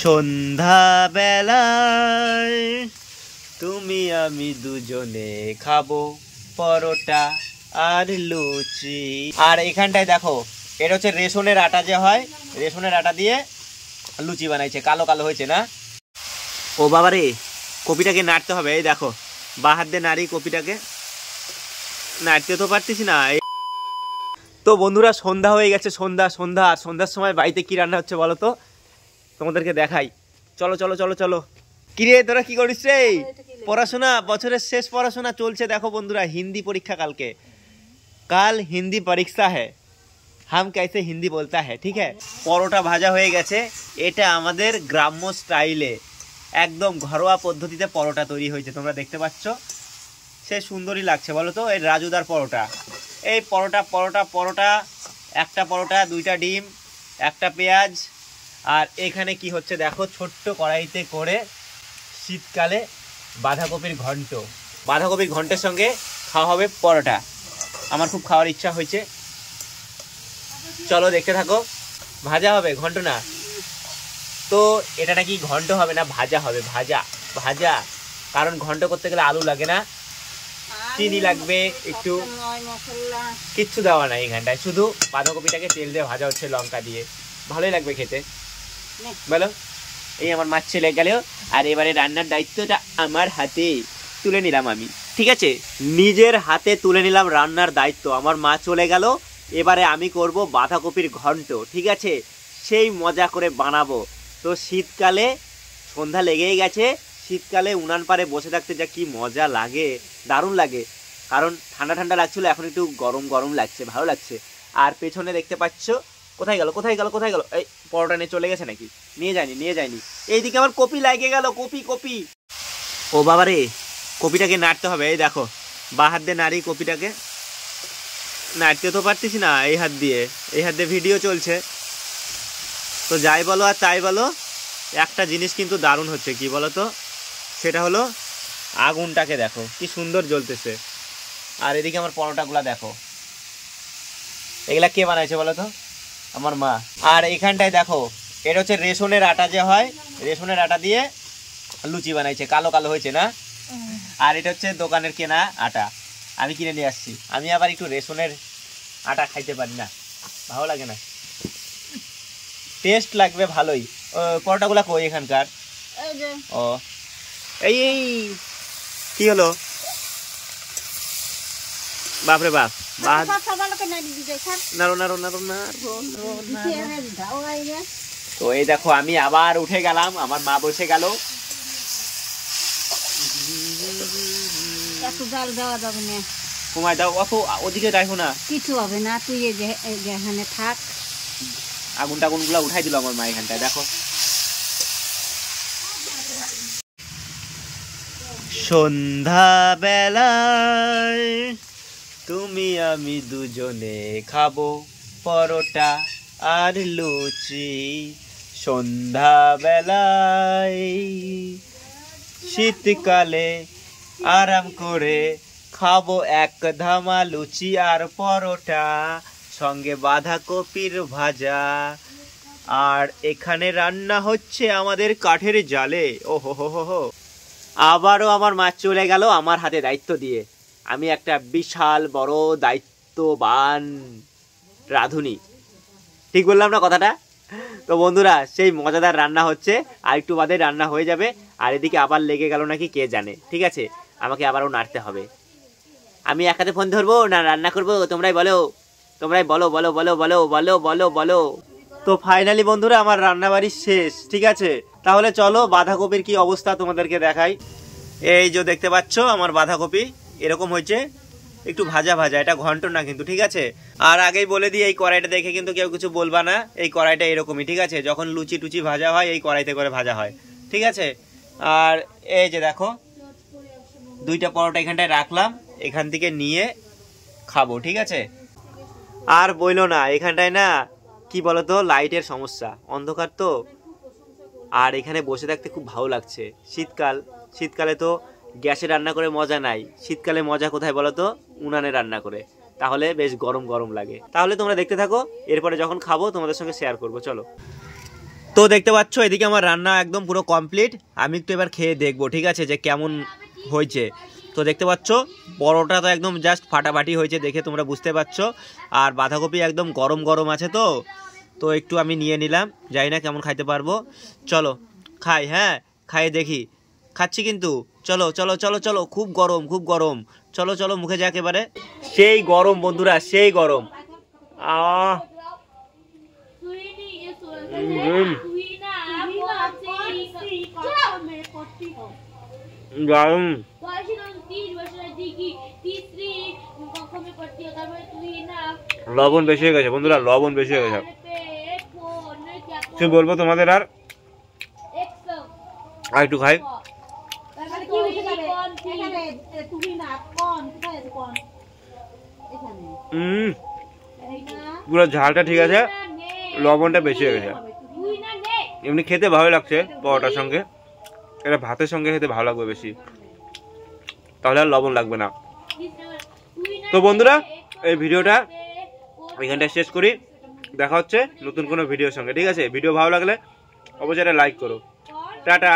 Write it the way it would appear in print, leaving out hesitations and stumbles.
সন্ধ্যাবেলায় তুমি আমি দুজনে খাবো পরোটা আর লুচি। আর এখানটায় দেখো, এটা হচ্ছে রেশনের আটা যে হয়, রেশনের আটা দিয়ে লুচি বানাইছে, কালো কালো হয়েছে না? ও বাবা রে, কপিটাকে নাড়তে হবে। এই দেখো, বাঁ হাত দিয়ে নাড়ি কপিটাকে, নাড়তে তো পারতেছি না। তো বন্ধুরা, সন্ধ্যা হয়ে গেছে, সন্ধ্যা সন্ধ্যা। আর সন্ধ্যার সময় বাড়িতে কি রান্না হচ্ছে বলো তো, তোমাদেরকে দেখাই। চলো চলো চলো চলো। কিরে তোরা কি করিস রে? পড়াশোনা, বছরের শেষ পড়াশোনা চলছে। দেখো বন্ধুরা, হিন্দি পরীক্ষা কালকে, কাল হিন্দি পরীক্ষা হ্যাঁ, হাম कैसे হিন্দি বলতা হ্যাঁ, ঠিক হ্যাঁ। পরোটা ভাজা হয়ে গেছে। এটা আমাদের গ্রাম্য স্টাইলে, একদম ঘরোয়া পদ্ধতিতে পরোটা তৈরি হয়েছে, তোমরা দেখতে পাচ্ছ। সে সুন্দরই লাগছে বলো তো, এই রাজুদার পরোটা। এই পরোটা পরোটা পরোটা, একটা পরোটা, দুইটা ডিম, একটা পেঁয়াজ। আর এখানে কি হচ্ছে দেখো, ছোট্ট কড়াইতে করে শীতকালে বাঁধাকপির ঘন্ট, বাঁধাকপির ঘন্টের সঙ্গে খাওয়া হবে পরোটা। আমার খুব খাওয়ার ইচ্ছা হয়েছে, চলো দেখতে থাকো। ভাজা হবে, ঘন্ট না তো। এটা নাকি ঘন্ট হবে না, ভাজা হবে, ভাজা ভাজা। কারণ ঘন্ট করতে গেলে আলু লাগে না, চিনি লাগবে একটু, কিচ্ছু দেওয়া নাই এখানটায়, শুধু বাঁধাকপিটাকে তেল দিয়ে ভাজা হচ্ছে লঙ্কা দিয়ে। ভালোই লাগবে খেতে, বলো। এই আমার মাছ চলে গেল, আর এবারে রান্নার দায়িত্বটা আমার হাতে তুলে নিলাম আমি, ঠিক আছে? নিজের হাতে তুলে নিলাম রান্নার দায়িত্ব। আমার মা চলে গেল, এবারে আমি করব বাঁধাকপির ঘন্ট, ঠিক আছে? সেই মজা করে বানাবো। তো শীতকালে সন্ধ্যা লেগেই গেছে, শীতকালে উনান পাড়ে বসে থাকতে যা কি মজা লাগে, দারুণ লাগে। কারণ ঠান্ডা ঠান্ডা লাগছিল, এখন একটু গরম গরম লাগছে, ভালো লাগছে। আর পেছনে দেখতে পাচ্ছ, কোথায় গেল কোথায় গেল কোথায় গেল, এই পরোটা নিয়ে চলে গেছে নাকি? নিয়ে যায়নি নিয়ে যায়নি। এইদিকে আমার কপি লাগে গেল, কপি কপি। ও বাবা রে, কপিটাকে নাড়তে হবে। এই দেখো, বাঁ হাত দিয়ে নাড়ি কপিটাকে, নাড়তে তো পারতেছি না এই হাত দিয়ে, এই হাত দিয়ে ভিডিও চলছে। তো যাই বলো আর তাই বলো, একটা জিনিস কিন্তু দারুণ হচ্ছে, কি বলো তো? সেটা হলো আগুনটাকে দেখো কি সুন্দর জ্বলতেছে। আর এদিকে আমার পরোটাগুলা দেখো, এগুলা কে বানাইছে বলো তো? আমার মা। আর এখানটায় দেখো, এটা হচ্ছে রেশনের আটা যে হয়, রেশনের আটা দিয়ে লুচি বানাইছে, কালো কালো হয়েছে না? আর এটা হচ্ছে দোকানের কেনা আটা, আমি কিনে নিয়ে আসছি। আমি আবার একটু রেশনের আটা খাইতে পারি না, ভালো লাগে না, টেস্ট লাগবে ভালোই। পরোটাগুলা কই এখানকার? ও এই এই কি হলো, বাপরে বাপ, নাড়ো নাড়ো নাড়ো নাড়ো। তো এই দেখো, আমি আবার উঠে গেলাম, আমার মা বসে গেল। কমায় দাও, অত ওদিকে রাখো না, কিছু হবে না, তুই এখানে থাক। আগুন টাগুন গুলা উঠাই দিল আমার মা এখানটায়, দেখো। সন্ধ্যাবেলায় তুমি আমি দুজনে খাবো পরোটা আর লুচি। সন্ধ্যাবেলায় শীতকালে আরাম করে খাবো এক ধামা লুচি আর পরোটা, সঙ্গে বাঁধাকপির ভাজা। আর এখানে রান্না হচ্ছে আমাদের কাঠের জালে। ও হো হো হো হো। আবারও আমার মা চলে গেল আমার হাতে দায়িত্ব দিয়ে। আমি একটা বিশাল বড় দায়িত্ববান রাঁধুনি, ঠিক বললাম না কথাটা? তো বন্ধুরা, সেই মজাদার রান্না হচ্ছে, আর একটু বাদে রান্না হয়ে যাবে। আর এদিকে আবার লেগে গেল নাকি কে জানে, ঠিক আছে? আমাকে আবারও নাড়তে হবে। আমি এক হাতে ফোন ধরবো না রান্না করবো, তোমরাই বলো, তোমরাই বলো বলো বলো বলো বলো বলো বলো। তো ফাইনালি বন্ধুরা, আমার রান্নাবাড়ি শেষ, ঠিক আছে? তাহলে চলো বাঁধাকপির কি অবস্থা তোমাদেরকে দেখাই। এই যে দেখতে পাচ্ছ আমার বাঁধাকপি এরকম হয়েছে, একটু ভাজা ভাজা, এটা ঘন্ট না কিন্তু, ঠিক আছে? আর আগেই বলে দিই, এই কড়াইটা দেখে কিন্তু কেউ কিছু বলবা না, এই কড়াইটা এরকমই, ঠিক আছে? যখন লুচি টুচি ভাজা হয় এই কড়াইতে করে ভাজা হয়, ঠিক আছে? আর এই যে দেখো, দুইটা পরোটা এখানটায় রাখলাম, এখান থেকে নিয়ে খাবো, ঠিক আছে? আর বইলো না, এখানটায় না কি বলতো, লাইটের সমস্যা, অন্ধকার তো। আর এখানে বসে থাকতে খুব ভালো লাগছে। শীতকাল, শীতকালে তো গ্যাসে রান্না করে মজা নাই, শীতকালে মজা কোথায় বলো তো? উনানে রান্না করে, তাহলে বেশ গরম গরম লাগে। তাহলে তোমরা দেখতে থাকো, এরপরে যখন খাবো তোমাদের সঙ্গে শেয়ার করবো, চলো। তো দেখতে পাচ্ছ এদিকে আমার রান্না একদম পুরো কমপ্লিট। আমি একটু এবার খেয়ে দেখবো, ঠিক আছে, যে কেমন হয়েছে। তো দেখতে পাচ্ছ পরোটা তো একদম জাস্ট ফাটাফাটি হয়েছে, দেখে তোমরা বুঝতে পারছো। আর বাঁধাকপি একদম গরম গরম আছে। তো তো একটু আমি নিয়ে নিলাম, জানি না কেমন খাইতে পারবো। চলো খাই, হ্যাঁ খাইয়ে দেখি। খাচ্ছি কিন্তু, চলো চলো চলো চলো, খুব গরম খুব গরম। চলো চলো মুখে যাক এবারে। সেই গরম বন্ধুরা, সেই গরম। আহ গরম। লবণ বেশি হয়ে গেছে বন্ধুরা, লবণ বেশি হয়ে গেছে। কি বলবো তোমাদের, আর একটু খাই। পুরো ঝালটা ঠিক আছে, লবণটা বেশি হয়ে গেছে। এমনি খেতে ভালো লাগছে পরোটার সঙ্গে, এটা ভাতের সঙ্গে খেতে ভালো লাগবে বেশি, তাহলে আর লবণ লাগবে না। তো বন্ধুরা এই ভিডিওটা এখানটা শেষ করি, দেখা হচ্ছে নতুন কোনো ভিডিওর সঙ্গে, ঠিক আছে। ভিডিও ভালো লাগলে অবশ্যই একটা লাইক করো। টাটা।